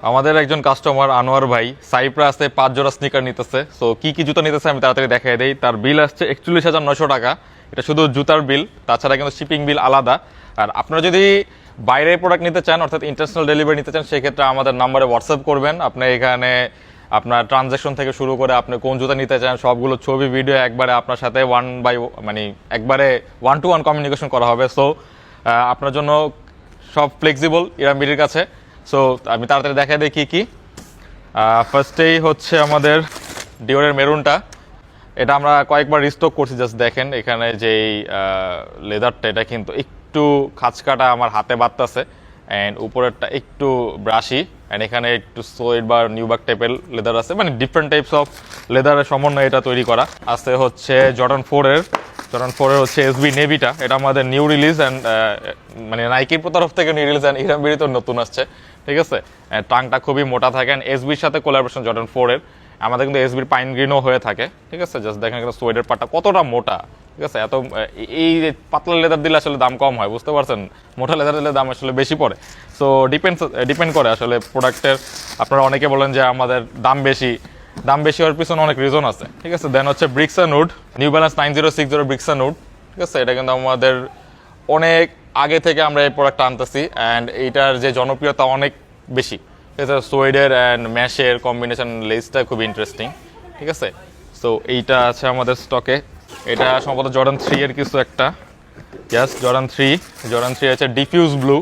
আমাদের একজন কাস্টমার আনোয়ার ভাই সাইপ্রাসে 5 জোড়া স্নিকার নিতেছে। সো কি কি জুতা নিতেছে আমি তাড়াতাড়ি দেখাই দেই। তার বিল আসছে 41,900 টাকা। এটা শুধু জুতার বিল, তাছাড়া কিন্তু শিপিং বিল আলাদা। আর আপনারা যদি বাইরে প্রোডাক্ট নিতে চান, অর্থাৎ ইন্টারন্যাশনাল ডেলিভারি নিতে চান, সেক্ষেত্রে আমাদের নাম্বারে হোয়াটসঅ্যাপ করবেন। আপনি এখানে আপনার ট্রানজ্যাকশন থেকে শুরু করে আপনি কোন জুতা নিতে চান সবগুলো ছবি ভিডিও একবারে আপনার সাথে একবারে 1-to-1 কমিউনিকেশন করা হবে। সো আপনার জন্য সব ফ্লেক্সিবল ইরামবিডির কাছে। সো আমি তাড়াতাড়ি দেখাই দিই কি ফার্স্টেই হচ্ছে আমাদের ডিওরের মেরুনটা। এটা আমরা কয়েকবার রিস্টক করছি, জাস্ট দেখেন এখানে যেই লেদারটা, এটা কিন্তু একটু খাঁচকাটা আমার হাতে বাঁধতেছে, অ্যান্ড উপরেরটা একটু ব্রাশি, অ্যান্ড এখানে একটু সোয়েড বা নিউবাক টাইপের লেদার আছে, মানে ডিফারেন্ট টাইপস অফ লেদারের সমন্বয়ে এটা তৈরি করা আছে। হচ্ছে জর্ডান 4-এর হচ্ছে এসবি নেভিটা। এটা আমাদের নিউ রিলিজ, অ্যান্ড মানে নাইকির তরফ থেকে নিউ রিলিজ, অ্যান্ড ইরামবিডি তো নতুন আসছে, ঠিক আছে। টাংটা খুবই মোটা থাকে, অ্যান্ড এসবির সাথে কোলাবোরেশন জর্ডান 4-এর। আমাদের কিন্তু এসবির পাইন গ্রিনও হয়ে থাকে, ঠিক আছে। জাস্ট দেখেন এখানে সোয়েডের পাটটা কতটা মোটা, ঠিক আছে। এত এই পাতলা লেদার দিলে আসলে দাম কম হয়, বুঝতে পারছেন। মোটা লেদার দিলে দাম আসলে বেশি পড়ে। সো ডিপেন্ড করে আসলে প্রোডাক্টের। আপনারা অনেকে বলেন যে আমাদের দাম বেশি হওয়ার পিছনে অনেক রিজন আছে, ঠিক আছে। দেন হচ্ছে bricks and wood, new balance 9060 bricks and wood, ঠিক আছে। এটা কিন্তু আমাদের অনেক আগে থেকে আমরা এই প্রোডাক্টটা আনতেছি, অ্যান্ড এইটার যে জনপ্রিয়তা অনেক বেশি, ঠিক আছে। সোয়েডের অ্যান্ড ম্যাশের কম্বিনেশন লেসটা খুব ইন্টারেস্টিং, ঠিক আছে। সো এইটা আছে আমাদের স্টকে। এটা সম্ভবত জর্ডান 3-এর কিছু একটা, জাস্ট জর্ডান 3 আছে ডিফিউজ ব্লু,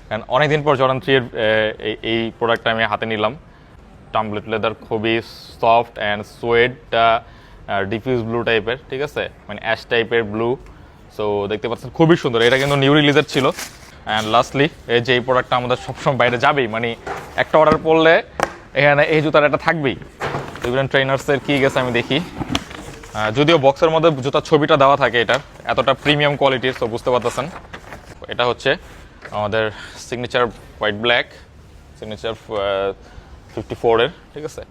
অ্যান্ড অনেকদিন পর জর্ডান 3-এর এই প্রোডাক্টটা আমি হাতে নিলাম। টাম্বলেট লেদার, খুবই সফট, অ্যান্ড সোয়েডটা ডিফিউজ ব্লু টাইপের, ঠিক আছে, মানে অ্যাশ টাইপের ব্লু। সো দেখতে পাচ্ছেন খুবই সুন্দর। এটা কিন্তু নিউ রিলিজের ছিল। অ্যান্ড লাস্টলি এই যে এই প্রোডাক্টটা আমাদের সবসময় বাইরে যাবেই, মানে একটা অর্ডার পড়লে এখানে এই জুতার একটা থাকবেই। ইভেন ট্রেনার্সের কি গেছে আমি দেখি, যদিও বক্সের মধ্যে জুতার ছবিটা দেওয়া থাকে, এটার এতটা প্রিমিয়াম কোয়ালিটির, তো বুঝতে পারতেছেন। এটা হচ্ছে আমাদের সিগনেচার হোয়াইট ব্ল্যাক, সিগনেচার 54-এর, ঠিক আছে।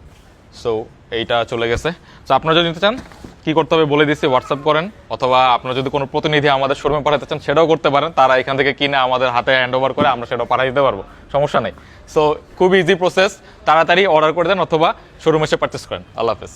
সো এইটা চলে গেছে। সো আপনারা যদি নিতে চান কী করতে হবে বলে দিচ্ছি, হোয়াটসঅ্যাপ করেন, অথবা আপনারা যদি কোনো প্রতিনিধি আমাদের শোরুমে পাঠাতে চান সেটাও করতে পারেন। তারা এখান থেকে কিনে আমাদের হাতে হ্যান্ড ওভার করে আমরা সেটাও পাঠিয়ে দিতে পারবো, সমস্যা নেই। সো খুব ইজি প্রসেস, তাড়াতাড়ি অর্ডার করে দেন অথবা শোরুমে এসে পারচেস করেন। আল্লাহ হাফেজ।